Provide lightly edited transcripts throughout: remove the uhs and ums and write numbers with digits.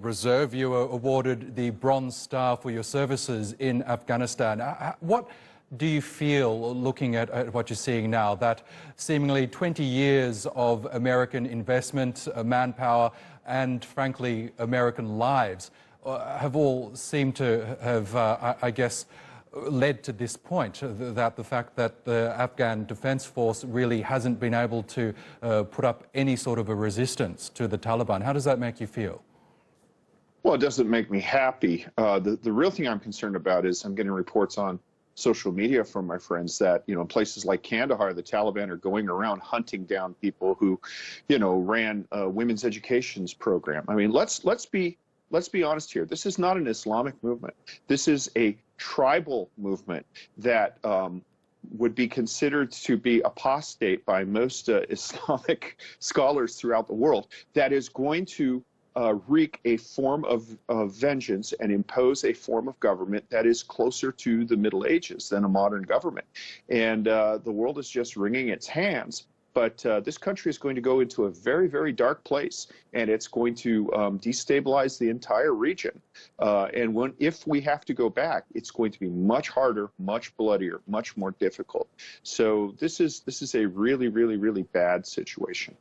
Reserve. You were awarded the Bronze Star for your services in Afghanistan. What do you feel, looking at what you're seeing now, that seemingly 20 years of American investment, manpower, and frankly, American lives have all seemed to have, I guess, led to this point, that the fact that the Afghan Defense Force really hasn't been able to put up any sort of a resistance to the Taliban? How does that make you feel? Well, it doesn't make me happy. The real thing I'm concerned about is I'm getting reports on social media from my friends that, in places like Kandahar, the Taliban are going around hunting down people who, ran women's education's program. I mean, let's be honest here. This is not an Islamic movement. This is a tribal movement that would be considered to be apostate by most Islamic scholars throughout the world, that is going to wreak a form of vengeance and impose a form of government that is closer to the Middle Ages than a modern government. And the world is just wringing its hands. But this country is going to go into a very, very dark place, and it's going to destabilize the entire region. And if we have to go back, it's going to be much harder, much bloodier, much more difficult. So this is a really, really, really bad situation.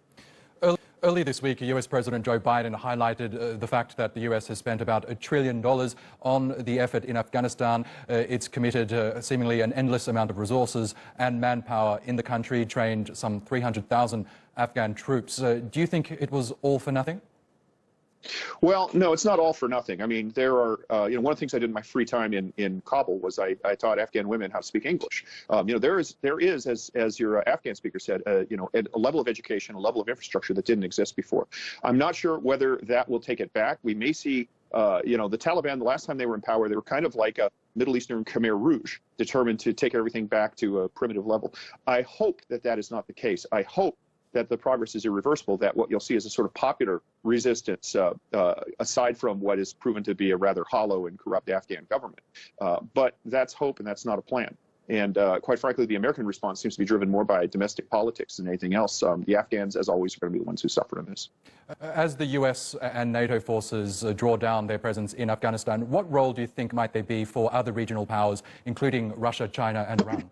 Earlier this week, US President Joe Biden highlighted the fact that the US has spent about $1 trillion on the effort in Afghanistan. It's committed seemingly an endless amount of resources and manpower in the country, trained some 300,000 Afghan troops. Do you think it was all for nothing? Well, no, it's not all for nothing. I mean, there are, one of the things I did in my free time in Kabul was I taught Afghan women how to speak English. There is, as your Afghan speaker said, a level of education, a level of infrastructure that didn't exist before. I'm not sure whether that will take it back. We may see, the Taliban, the last time they were in power, they were kind of like a Middle Eastern Khmer Rouge, determined to take everything back to a primitive level. I hope that that is not the case. I hope that the progress is irreversible, that what you'll see is a sort of popular resistance, aside from what is proven to be a rather hollow and corrupt Afghan government. But that's hope, and that's not a plan. And quite frankly, the American response seems to be driven more by domestic politics than anything else. The Afghans, as always, are going to be the ones who suffer in this. As the US and NATO forces draw down their presence in Afghanistan, what role do you think might there be for other regional powers, including Russia, China, and Iran?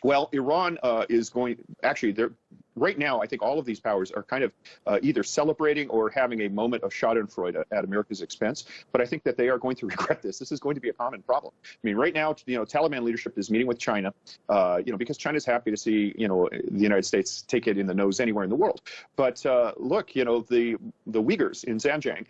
Well, Iran is going, actually, right now, I think all of these powers are kind of either celebrating or having a moment of schadenfreude at America's expense. But I think that they are going to regret this. This is going to be a common problem. I mean, right now, Taliban leadership is meeting with China, because China's happy to see, the United States take it in the nose anywhere in the world. But look, the Uyghurs in Xinjiang,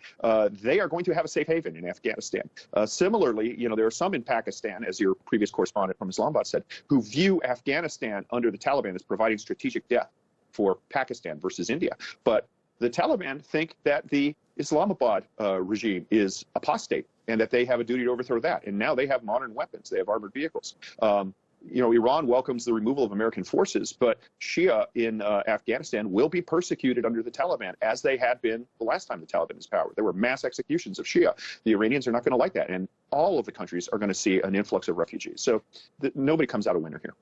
they are going to have a safe haven in Afghanistan. Similarly, there are some in Pakistan, as your previous correspondent from Islamabad said, who view Afghanistan under the Taliban as providing strategic depth for Pakistan versus India. But the Taliban think that the Islamabad regime is apostate and that they have a duty to overthrow that. And now they have modern weapons. They have armored vehicles. Iran welcomes the removal of American forces, but Shia in Afghanistan will be persecuted under the Taliban, as they had been the last time the Taliban was in power. There were mass executions of Shia. The Iranians are not going to like that. And all of the countries are going to see an influx of refugees. So nobody comes out a winner here.